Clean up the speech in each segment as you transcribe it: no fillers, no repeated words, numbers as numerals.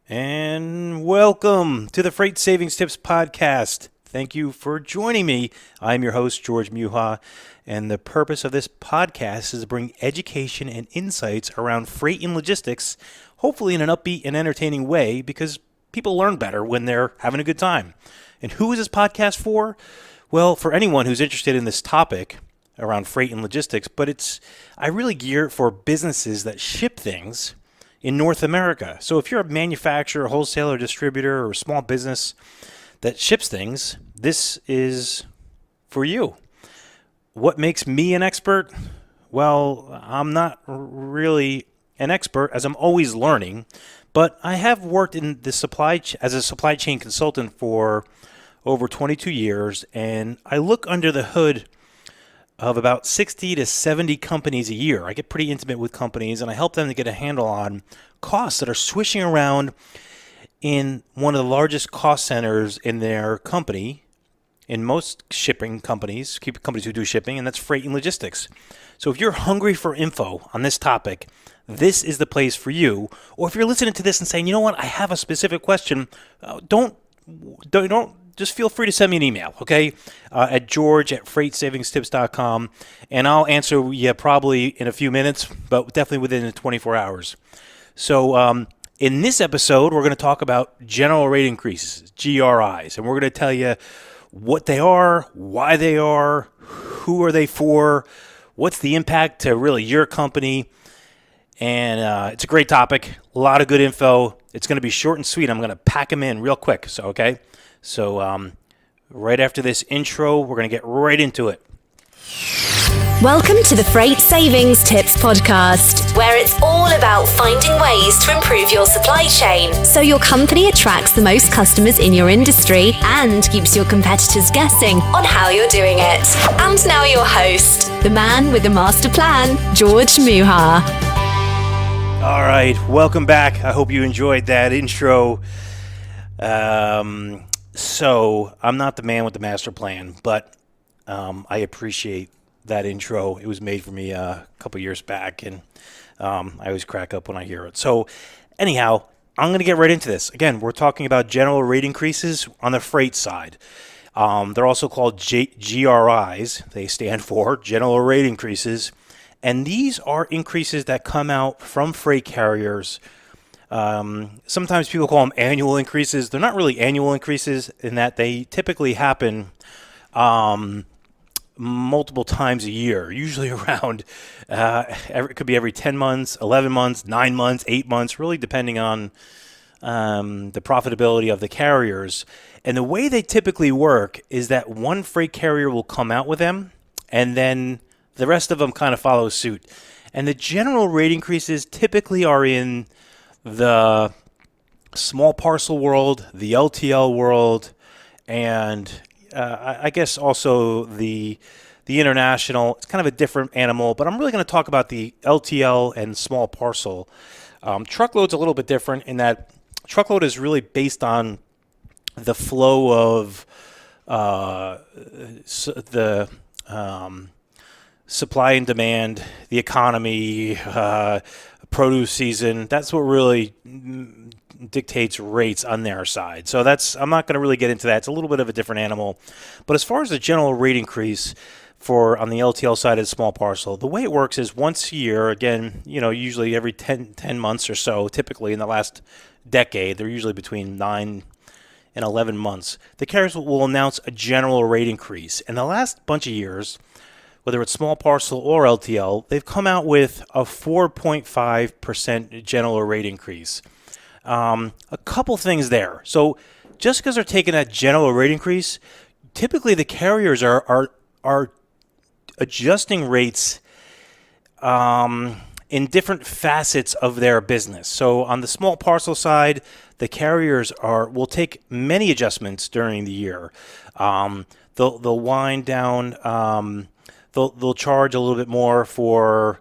And welcome to the Freight Savings Tips Podcast. Thank you for joining me. I'm your host, George Muha, and the purpose of this podcast is to bring education and insights around freight and logistics, hopefully in an upbeat and entertaining way, because people learn better when they're having a good time. And who is this podcast for? Well, for anyone who's interested in this topic around freight and logistics, but I really gear it for businesses that ship things in North America. So if you're a manufacturer, wholesaler, distributor, or a small business that ships things, this is for you. What makes me an expert? Well, I'm not really an expert, as I'm always learning, but I have worked in the as a supply chain consultant for over 22 years, and I look under the hood of about 60 to 70 companies a year. I get pretty intimate with companies, and I help them to get a handle on costs that are swishing around in one of the largest cost centers in their company, in most shipping companies who do shipping, and that's freight and logistics. So if you're hungry for info on this topic, this is the place for you. Or if you're listening to this and saying, you know what, I have a specific question, don't just feel free to send me an email, okay, at george@freightsavingstips.com, and I'll answer you probably in a few minutes, but definitely within 24 hours. So in this episode, we're going to talk about general rate increases, GRIs, and we're going to tell you what they are, why they are, who are they for, what's the impact to really your company, and it's a great topic, a lot of good info. It's going to be short and sweet. I'm going to pack them in real quick, okay? So right after this intro, we're going to get right into it. Welcome to the Freight Savings Tips Podcast, where it's all about finding ways to improve your supply chain so your company attracts the most customers in your industry and keeps your competitors guessing on how you're doing it. And now your host, the man with the master plan, George Muha. All right, welcome back. I hope you enjoyed that intro. So I'm not the man with the master plan, but I appreciate that intro. It was made for me a couple years back, and I always crack up when I hear it. So anyhow, I'm going to get right into this. Again, we're talking about general rate increases on the freight side. They're also called GRIs. They stand for general rate increases, and these are increases that come out from freight carriers. Sometimes people call them annual increases. They're not really annual increases in that they typically happen multiple times a year, usually around, it could be every 10 months, 11 months, 9 months, 8 months, really depending on the profitability of the carriers. And the way they typically work is that one freight carrier will come out with them, and then the rest of them kind of follow suit. And the general rate increases typically are in the small parcel world, the LTL world, and I guess also the international. It's kind of a different animal, but I'm really going to talk about the LTL and small parcel. Truckload's a little bit different in that truckload is really based on the flow of the supply and demand, the economy, produce season. That's what really dictates rates on their side. So I'm not going to really get into that. It's a little bit of a different animal. But as far as the general rate increase on the LTL side of small parcel, the way it works is once a year, again, usually every 10 months or so, typically in the last decade, they're usually between 9 and 11 months, the carriers will announce a general rate increase. And the last bunch of years, whether it's small parcel or LTL, they've come out with a 4.5% general rate increase. A couple things there. So just because they're taking that general rate increase, typically the carriers are adjusting rates in different facets of their business. So on the small parcel side, the carriers will take many adjustments during the year. They'll wind down. They'll charge a little bit more for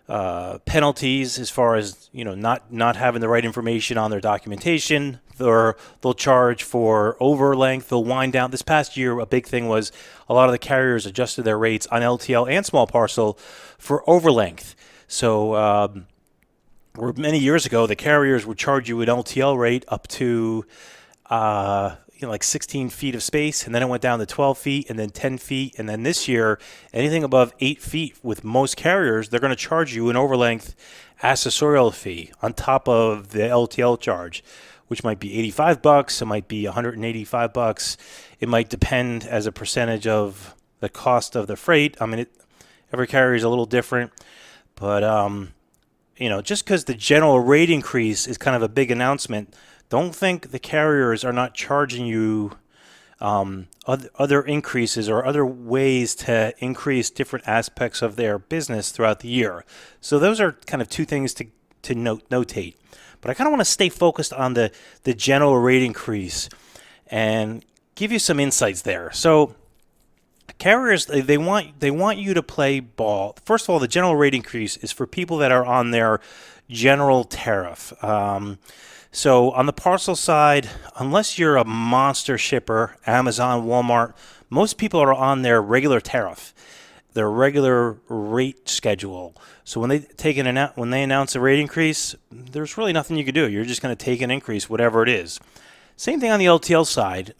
penalties as far as not having the right information on their documentation. They'll charge for overlength. They'll wind down. This past year, a big thing was a lot of the carriers adjusted their rates on LTL and small parcel for overlength. So where many years ago the carriers would charge you an LTL rate up to like 16 feet of space, and then it went down to 12 feet and then 10 feet. And then this year, anything above 8 feet with most carriers, they're going to charge you an overlength accessorial fee on top of the LTL charge, which might be $85, it might be $185. It might depend as a percentage of the cost of the freight. I mean, every carrier is a little different, but just because the general rate increase is kind of a big announcement, don't think the carriers are not charging you other increases or other ways to increase different aspects of their business throughout the year. So those are kind of two things to notate. But I kind of want to stay focused on the general rate increase and give you some insights there. So carriers, they want you to play ball. First of all, the general rate increase is for people that are on their general tariff. So on the parcel side, unless you're a monster shipper, Amazon, Walmart, most people are on their regular tariff, their regular rate schedule. So when they announce a rate increase, there's really nothing you can do. You're just going to take an increase, whatever it is. Same thing on the LTL side.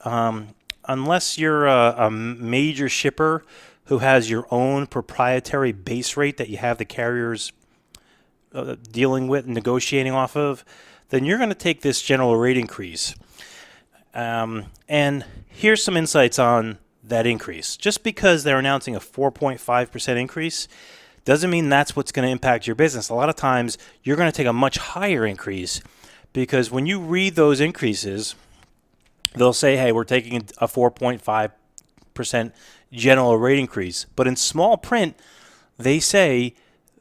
Unless you're a major shipper who has your own proprietary base rate that you have the carriers dealing with and negotiating off of, then you're going to take this general rate increase. And here's some insights on that increase. Just because they're announcing a 4.5% increase doesn't mean that's what's going to impact your business. A lot of times you're going to take a much higher increase, because when you read those increases, they'll say, hey, we're taking a 4.5% general rate increase. But in small print, they say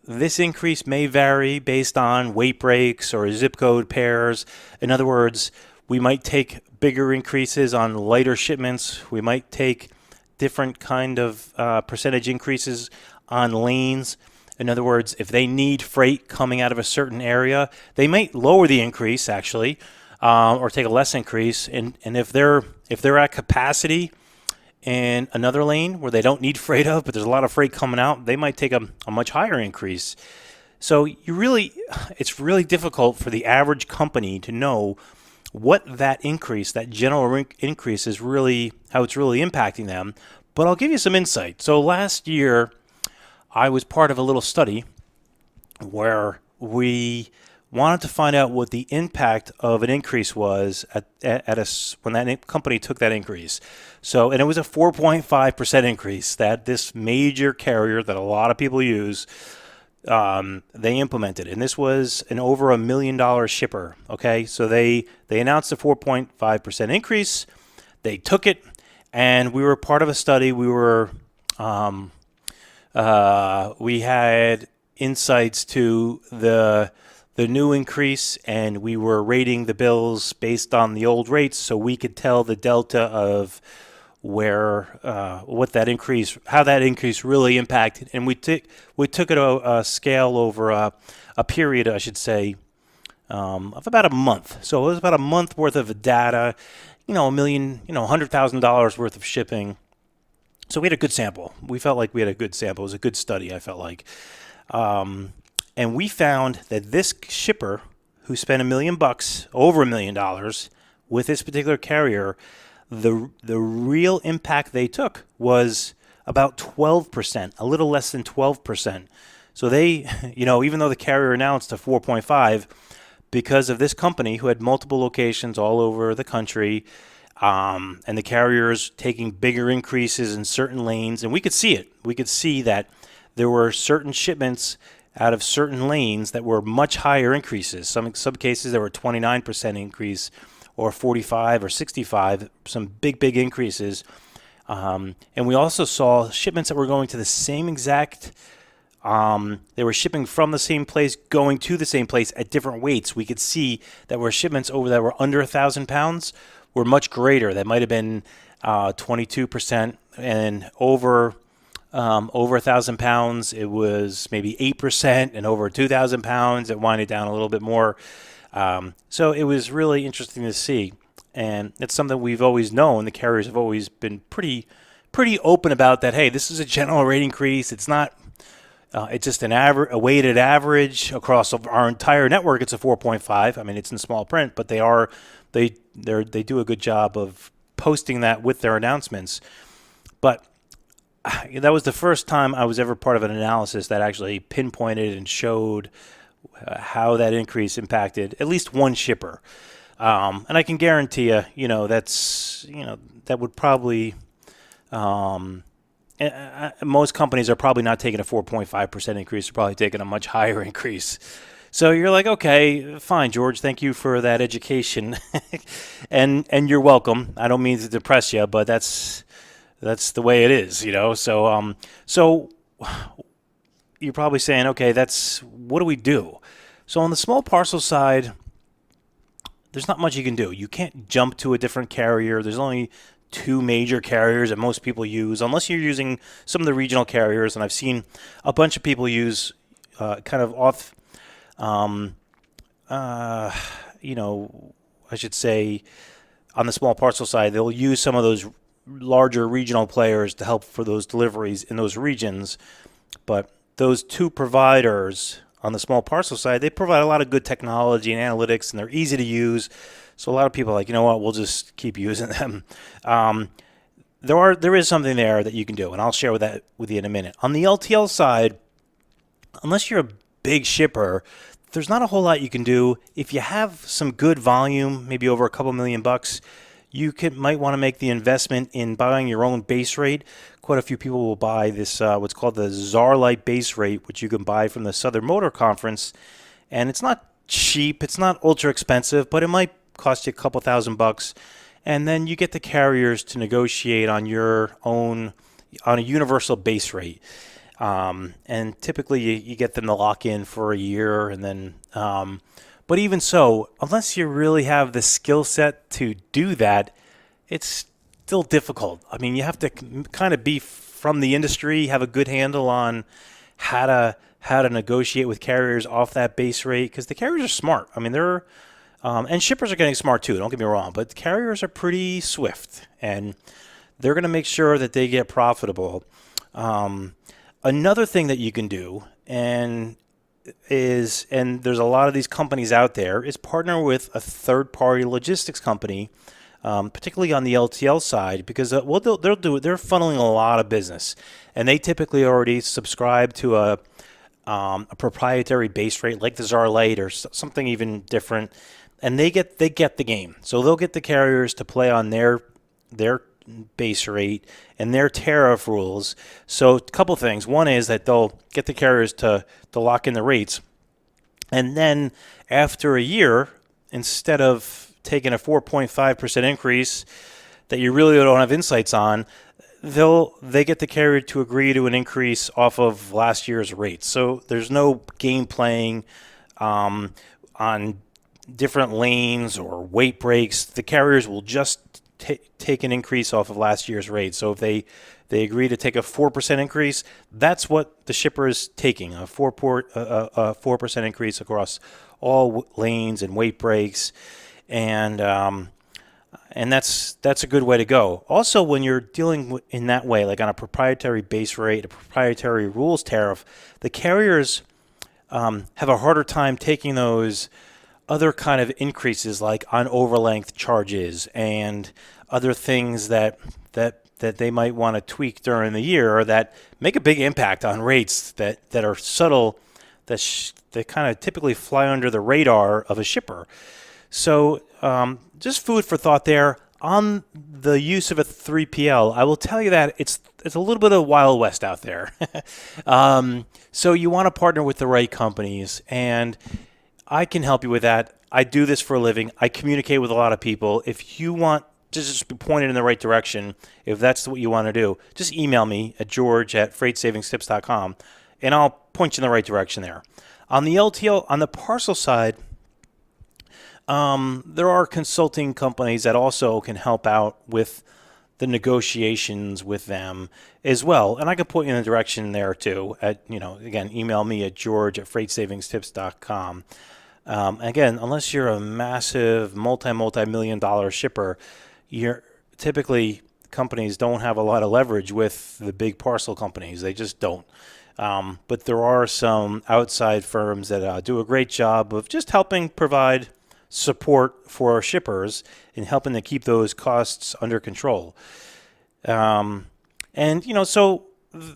this increase may vary based on weight breaks or zip code pairs. In other words, we might take bigger increases on lighter shipments. We might take different kind of percentage increases on lanes. In other words, if they need freight coming out of a certain area, they might lower the increase actually, or take a less increase. And if they're at capacity in another lane where they don't need freight of, but there's a lot of freight coming out, they might take a much higher increase. So it's really difficult for the average company to know what that increase, that general increase is really, how it's really impacting them. But I'll give you some insight. So last year, I was part of a little study where we wanted to find out what the impact of an increase was when that company took that increase. So, and it was a 4.5% increase that this major carrier that a lot of people use, they implemented. And this was an over $1 million shipper. Okay, so they announced a 4.5% increase. They took it, and we were part of a study. We had insights to the new increase, and we were rating the bills based on the old rates, so we could tell the delta of what that increase, how that increase really impacted. And we took it a scale over a period, I should say, of about a month. So it was about a month worth of data, $100,000 worth of shipping. So we had a good sample. We felt like we had a good sample. It was a good study, I felt like. And we found that this shipper who spent $1 million, over $1 million, with this particular carrier, the real impact they took was about 12%, a little less than 12%. So they, even though the carrier announced a 4.5, because of this company who had multiple locations all over the country, and the carriers taking bigger increases in certain lanes, and we could see it. We could see that there were certain shipments out of certain lanes that were much higher increases. Some cases there were 29% increase, or 45 or 65, some big increases. And we also saw shipments that were going to the same exact, they were shipping from the same place, going to the same place at different weights. We could see that were shipments that were under 1,000 pounds were much greater. That might have been 22%, and over 1,000 pounds, it was maybe 8%, and over 2,000 pounds, it winded down a little bit more. So it was really interesting to see, and it's something we've always known. The carriers have always been pretty open about that. Hey, this is a general rate increase. It's not It's just a weighted average across our entire network. It's a 4.5. I mean, it's in small print, but they do a good job of posting that with their announcements. But that was the first time I was ever part of an analysis that actually pinpointed and showed how that increase impacted at least one shipper. And I can guarantee that would probably most companies are probably not taking a 4.5% increase. They're probably taking a much higher increase. So you're like, okay, fine, George. Thank you for that education, and you're welcome. I don't mean to depress you, but that's the way it is, So you're probably saying, okay, what do we do? So on the small parcel side, there's not much you can do. You can't jump to a different carrier. There's only two major carriers that most people use, unless you're using some of the regional carriers. And I've seen a bunch of people use kind of off, I should say, on the small parcel side, they'll use some of those larger regional players to help for those deliveries in those regions. But those two providers on the small parcel side, they provide a lot of good technology and analytics, and they're easy to use. So a lot of people are like, you know what, we'll just keep using them. There is something there that you can do, and I'll share with you in a minute. On the LTL side, unless you're a big shipper, there's not a whole lot you can do. If you have some good volume, maybe over a couple $1,000,000, you might want to make the investment in buying your own base rate. Quite a few people will buy this, what's called the Czar-Lite base rate, which you can buy from the Southern Motor Conference. And it's not cheap. It's not ultra expensive, but it might cost you a couple $1,000. And then you get the carriers to negotiate on a universal base rate. And typically you get them to lock in for a year, and then but even so, unless you really have the skill set to do that, it's still difficult. I mean, you have to kind of be from the industry, have a good handle on how to negotiate with carriers off that base rate, because the carriers are smart. I mean, they're and shippers are getting smart too, don't get me wrong, but the carriers are pretty swift, and they're going to make sure that they get profitable. Another thing that you can do, and there's a lot of these companies out there, is partner with a third-party logistics company, particularly on the LTL side, because they're funneling a lot of business, and they typically already subscribe to a proprietary base rate like the Czar-Lite or something even different, and they get the game. So they'll get the carriers to play on their base rate and their tariff rules. So a couple things. One is that they'll get the carriers to lock in the rates. And then after a year, instead of taking a 4.5% increase that you really don't have insights on, they get the carrier to agree to an increase off of last year's rates. So there's no game playing on different lanes or weight breaks. The carriers will just take an increase off of last year's rate. So if they agree to take a 4% increase, that's what the shipper is taking, a 4% increase across all lanes and weight breaks, and that's a good way to go. Also, when you're dealing in that way, like on a proprietary base rate, a proprietary rules tariff, the carriers have a harder time taking those other kind of increases, like on overlength charges and other things that they might want to tweak during the year, or that make a big impact on rates that are subtle, that kind of typically fly under the radar of a shipper. So just food for thought there. On the use of a 3PL, I will tell you that it's a little bit of Wild West out there. So you want to partner with the right companies, and I can help you with that. I do this for a living. I communicate with a lot of people. If you want to just be pointed in the right direction, if that's what you want to do, just email me at george@freightsavingstips.com, and I'll point you in the right direction there. On the LTL, on the parcel side, there are consulting companies that also can help out with the negotiations with them as well. And I can point you in the direction there too. Again, email me at george@freightsavingstips.com. Again, unless you're a massive multi-million-dollar shipper, typically companies don't have a lot of leverage with the big parcel companies. They just don't. But there are some outside firms that do a great job of just helping provide support for our shippers and helping to keep those costs under control. So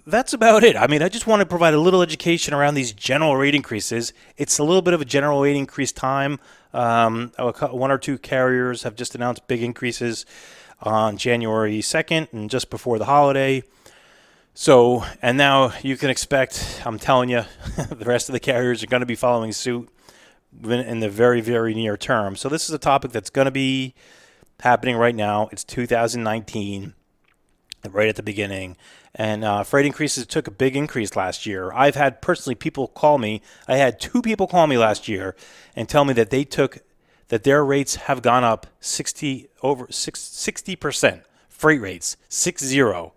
that's about it. I mean, I just want to provide a little education around these general rate increases. It's a little bit of a general rate increase time. One or two carriers have just announced big increases on January 2nd and just before the holiday. So, and now you can expect, I'm telling you, the rest of the carriers are going to be following suit in the very, very near term. So this is a topic that's going to be happening right now. It's 2019, right at the beginning. And freight increases took a big increase last year. I've had personally people call me. I had 2 people call me last year and tell me that that their rates have gone up 60%. Freight rates, 60.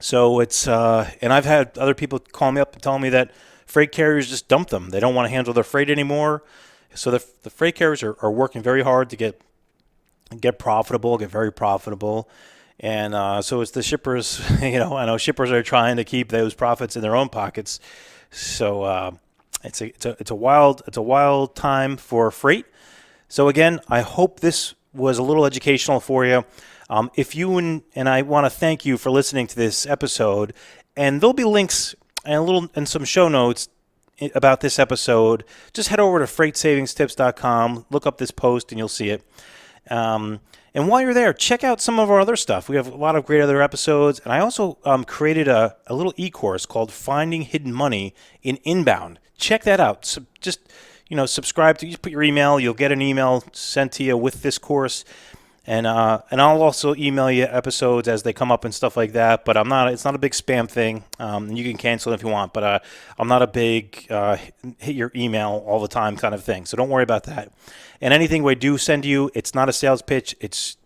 So it's and I've had other people call me up and tell me that freight carriers just dump them. They don't want to handle their freight anymore. So the freight carriers are working very hard to get profitable, get very profitable. And so it's the shippers, I know shippers are trying to keep those profits in their own pockets. So it's a wild time for freight. So again, I hope this was a little educational for you. If you and I want to thank you for listening to this episode, and there'll be links and some show notes about this episode. Just head over to freightsavingstips.com, look up this post, and you'll see it. And while you're there, check out some of our other stuff. We have a lot of great other episodes. And I also created a little e-course called Finding Hidden Money in Inbound. Check that out. So just, subscribe to, you put your email. You'll get an email sent to you with this course. And I'll also email you episodes as they come up and stuff like that. But it's not a big spam thing. You can cancel it if you want. But I'm not a big hit your email all the time kind of thing. So don't worry about that. And anything we do send you, it's not a sales pitch. It's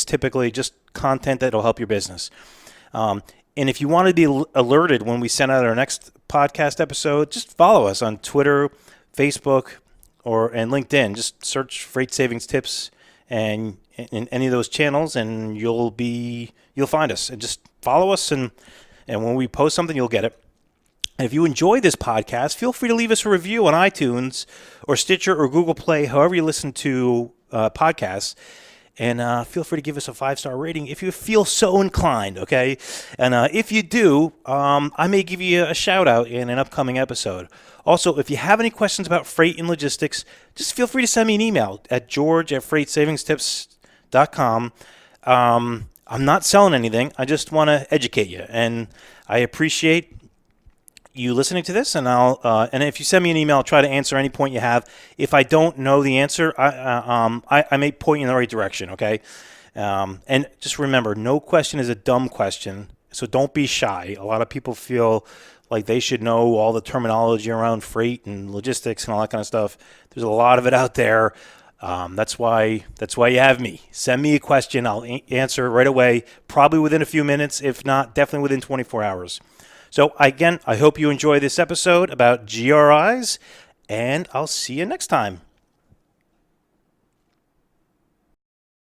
typically just content that will help your business. And if you want to be alerted when we send out our next podcast episode, just follow us on Twitter, Facebook, and LinkedIn. Just search Freight Savings Tips and in any of those channels, and you'll find us. And just follow us, and when we post something, you'll get it. And if you enjoy this podcast, feel free to leave us a review on iTunes or Stitcher or Google Play, however you listen to podcasts. And feel free to give us a 5-star rating if you feel so inclined, okay? And if you do, I may give you a shout-out in an upcoming episode. Also, if you have any questions about freight and logistics, just feel free to send me an email at george@freightsavingstips.com. I'm not selling anything. I just want to educate you. And I appreciate you listening to this, and and if you send me an email, I'll try to answer any point you have. If I don't know the answer, I may point you in the right direction, okay? And just remember, no question is a dumb question, so don't be shy. A lot of people feel like they should know all the terminology around freight and logistics and all that kind of stuff. There's a lot of it out there. That's why you have me. Send me a question. I'll answer right away, probably within a few minutes. If not, definitely within 24 hours. So again, I hope you enjoy this episode about GRIs, and I'll see you next time.